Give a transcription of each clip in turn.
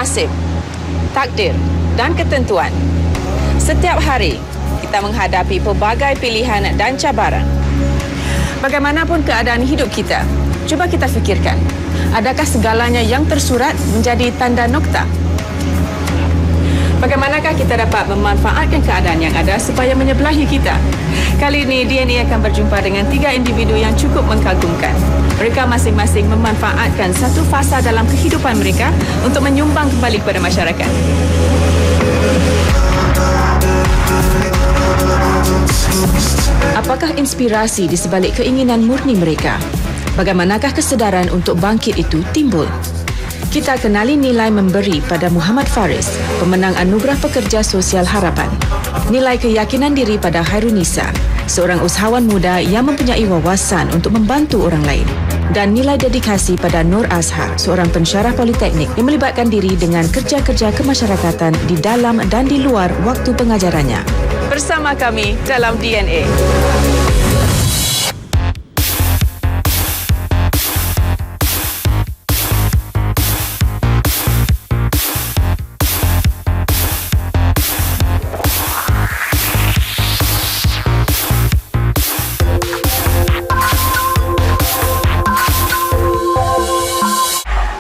nasib, takdir dan ketentuan. Setiap hari, kita menghadapi pelbagai pilihan dan cabaran. Bagaimanapun keadaan hidup kita, cuba kita fikirkan, adakah segalanya yang tersurat menjadi tanda nokta? Bagaimanakah kita dapat memanfaatkan keadaan yang ada supaya menyebelahi kita? Kali ini, DNA akan berjumpa dengan 3 individu yang cukup mengagumkan. Mereka masing-masing memanfaatkan satu fasa dalam kehidupan mereka untuk menyumbang kembali kepada masyarakat. Apakah inspirasi di sebalik keinginan murni mereka? Bagaimanakah kesedaran untuk bangkit itu timbul? Kita kenali nilai memberi pada Muhammad Faris, pemenang Anugerah Pekerja Sosial Harapan. Nilai keyakinan diri pada Hairunisa, seorang usahawan muda yang mempunyai wawasan untuk membantu orang lain. Dan nilai dedikasi pada Nur Azhar, seorang pensyarah politeknik yang melibatkan diri dengan kerja-kerja kemasyarakatan di dalam dan di luar waktu pengajarannya. Bersama kami dalam DNA.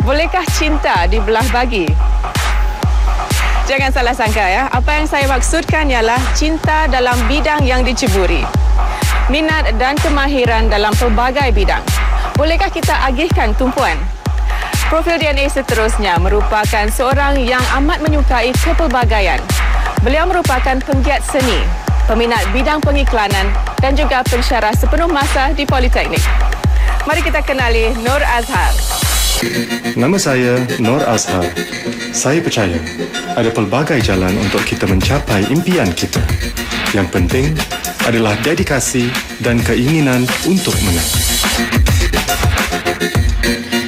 Bolehkah cinta dibelah bagi? Jangan salah sangka ya, apa yang saya maksudkan ialah cinta dalam bidang yang diceburi. Minat dan kemahiran dalam pelbagai bidang. Bolehkah kita agihkan tumpuan? Profil DNA seterusnya merupakan seorang yang amat menyukai kepelbagaian. Beliau merupakan penggiat seni, peminat bidang pengiklanan dan juga pensyarah sepenuh masa di Politeknik. Mari kita kenali Nur Azhar. Nama saya Nur Azhar. Saya percaya ada pelbagai jalan untuk kita mencapai impian kita. Yang penting adalah dedikasi dan keinginan untuk menang.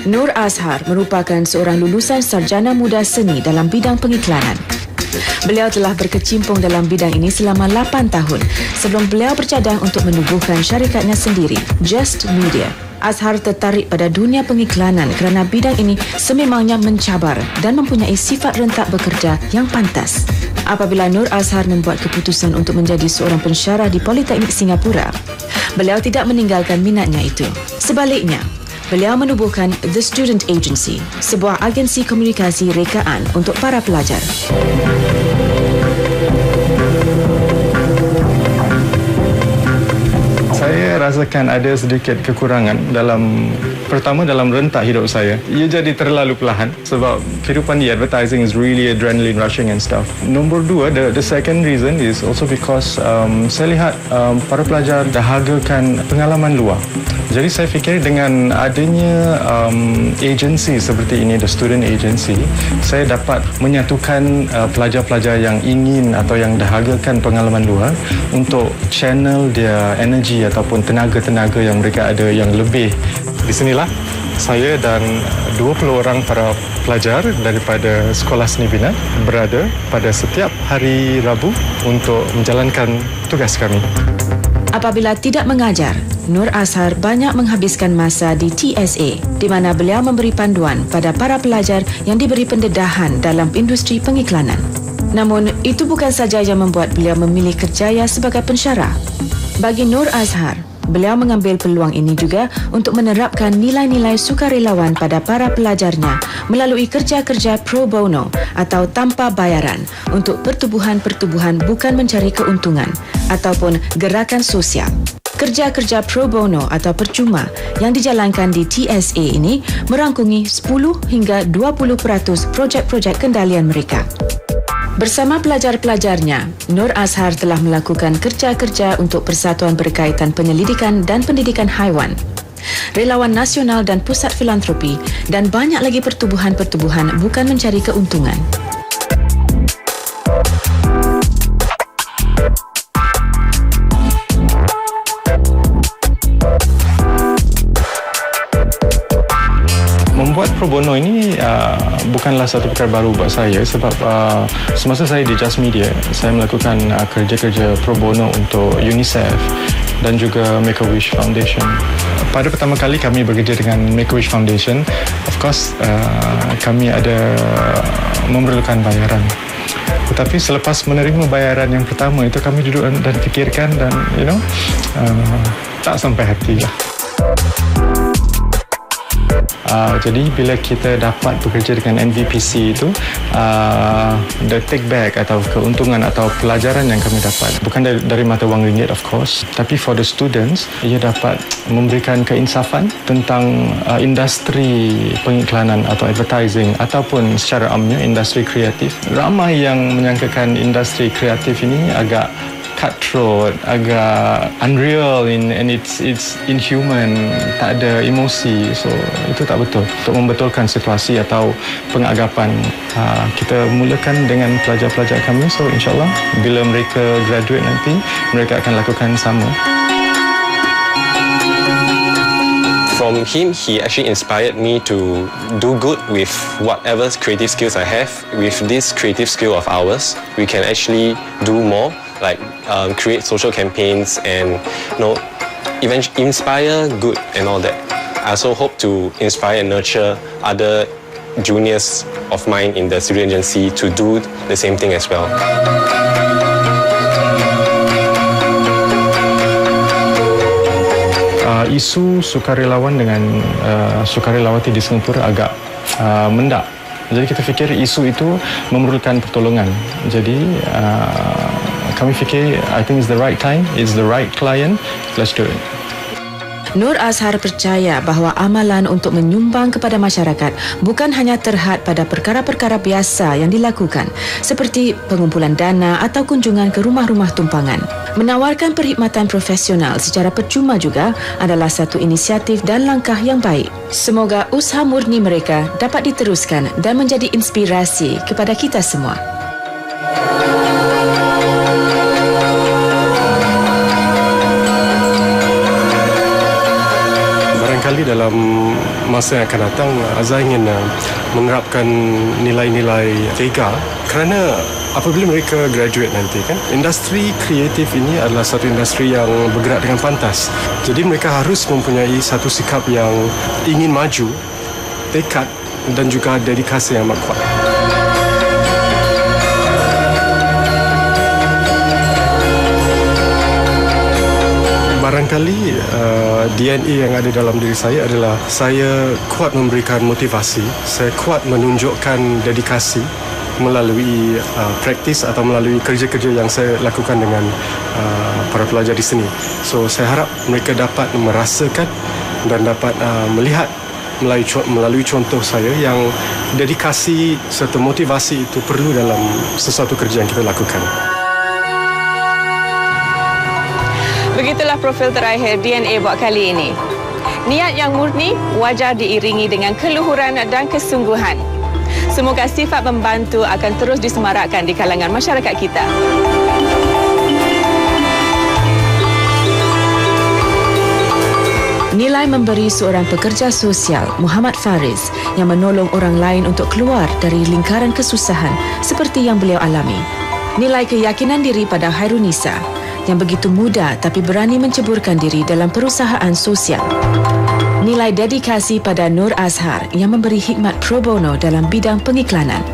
Nur Azhar merupakan seorang lulusan sarjana muda seni dalam bidang pengiklanan. Beliau telah berkecimpung dalam bidang ini selama 8 tahun sebelum beliau bercadang untuk menubuhkan syarikatnya sendiri, Just Media. Azhar tertarik pada dunia pengiklanan kerana bidang ini sememangnya mencabar dan mempunyai sifat rentak bekerja yang pantas. Apabila Nur Azhar membuat keputusan untuk menjadi seorang pensyarah di Politeknik Singapura, beliau tidak meninggalkan minatnya itu. Sebaliknya, beliau menubuhkan The Student Agency, sebuah agensi komunikasi rekaan untuk para pelajar. Saya rasakan ada sedikit kekurangan pertama dalam rentak hidup saya. Ia jadi terlalu perlahan sebab kehidupan di advertising is really adrenaline rushing and stuff. Nombor 2, the second reason is also because saya lihat para pelajar dahagakan pengalaman luar. Jadi saya fikir dengan adanya agensi seperti ini, The Student Agency, saya dapat menyatukan pelajar-pelajar yang ingin atau yang dahagakan pengalaman luar untuk channel dia energi ataupun tenaga-tenaga yang mereka ada yang lebih. Di sinilah saya dan 20 orang para pelajar daripada Sekolah Seni Bina berada pada setiap hari Rabu untuk menjalankan tugas kami. Apabila tidak mengajar, Nur Azhar banyak menghabiskan masa di TSA, di mana beliau memberi panduan pada para pelajar yang diberi pendedahan dalam industri pengiklanan. Namun, itu bukan saja yang membuat beliau memilih kerjaya sebagai pensyarah. Bagi Nur Azhar, beliau mengambil peluang ini juga untuk menerapkan nilai-nilai sukarelawan pada para pelajarnya melalui kerja-kerja pro bono atau tanpa bayaran untuk pertubuhan-pertubuhan bukan mencari keuntungan ataupun gerakan sosial. Kerja-kerja pro bono atau percuma yang dijalankan di TSA ini merangkungi 10 hingga 20% projek-projek kendalian mereka. Bersama pelajar-pelajarnya, Nur Azhar telah melakukan kerja-kerja untuk persatuan berkaitan penyelidikan dan pendidikan haiwan, relawan nasional dan pusat filantropi dan banyak lagi pertubuhan-pertubuhan bukan mencari keuntungan. Membuat pro bono ini bukanlah satu perkara baru buat saya sebab semasa saya di Just Media, saya melakukan kerja-kerja pro bono untuk UNICEF dan juga Make-A-Wish Foundation. Pada pertama kali kami bekerja dengan Make-A-Wish Foundation, of course kami ada memerlukan bayaran. Tetapi selepas menerima bayaran yang pertama itu, kami duduk dan fikirkan dan tak sampai hati lah. Jadi bila kita dapat bekerja dengan NVPC itu, the take back atau keuntungan atau pelajaran yang kami dapat bukan dari mata wang ringgit, of course, tapi for the students, ia dapat memberikan keinsafan tentang industri pengiklanan atau advertising ataupun secara amnya industri kreatif. Ramai yang menyangkakan industri kreatif ini agak cutthroat, agak unreal and it's inhuman, tak ada emosi. So itu tak betul. Untuk membetulkan situasi atau pengagapan, kita mulakan dengan pelajar-pelajar kami. So insyaAllah bila mereka graduate nanti, mereka akan lakukan sama. From him, he actually inspired me to do good with whatever creative skills I have. With this creative skill of ours, we can actually do more, like create social campaigns and even inspire good and all that. I also hope to inspire and nurture other juniors of mine in the studio agency to do the same thing as well. Isu sukarelawan dengan sukarelawati di Singapura agak mendak. Jadi kita fikir isu itu memerlukan pertolongan. Jadi kami fikir, I think it's the right time, it's the right client, let's do it. Nur Azhar percaya bahawa amalan untuk menyumbang kepada masyarakat bukan hanya terhad pada perkara-perkara biasa yang dilakukan seperti pengumpulan dana atau kunjungan ke rumah-rumah tumpangan. Menawarkan perkhidmatan profesional secara percuma juga adalah satu inisiatif dan langkah yang baik. Semoga usaha murni mereka dapat diteruskan dan menjadi inspirasi kepada kita semua. Barangkali dalam masa yang akan datang, Azhar ingin menerapkan nilai-nilai Vega, kerana apabila mereka graduate nanti kan, industri kreatif ini adalah satu industri yang bergerak dengan pantas. Jadi mereka harus mempunyai satu sikap yang ingin maju, tekad dan juga dedikasi yang amat kuat. Barangkali DNA yang ada dalam diri saya adalah saya kuat memberikan motivasi, saya kuat menunjukkan dedikasi melalui praktis atau melalui kerja-kerja yang saya lakukan dengan para pelajar di sini. So saya harap mereka dapat merasakan dan dapat melihat melalui contoh saya yang dedikasi serta motivasi itu perlu dalam sesuatu kerja yang kita lakukan. Begitulah profil terakhir DNA buat kali ini. Niat yang murni wajar diiringi dengan keluhuran dan kesungguhan. Semoga sifat membantu akan terus disemarakkan di kalangan masyarakat kita. Nilai memberi seorang pekerja sosial, Muhammad Faris, yang menolong orang lain untuk keluar dari lingkaran kesusahan seperti yang beliau alami. Nilai keyakinan diri pada Hairunisa, yang begitu muda tapi berani menceburkan diri dalam perusahaan sosial. Nilai dedikasi pada Nur Azhar yang memberi khidmat pro bono dalam bidang pengiklanan.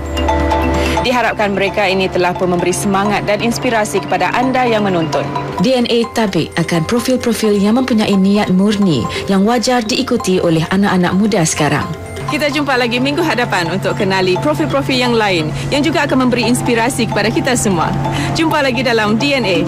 Diharapkan mereka ini telah pun memberi semangat dan inspirasi kepada anda yang menonton. DNA tabik akan profil-profil yang mempunyai niat murni yang wajar diikuti oleh anak-anak muda sekarang. Kita jumpa lagi minggu hadapan untuk kenali profil-profil yang lain yang juga akan memberi inspirasi kepada kita semua. Jumpa lagi dalam DNA.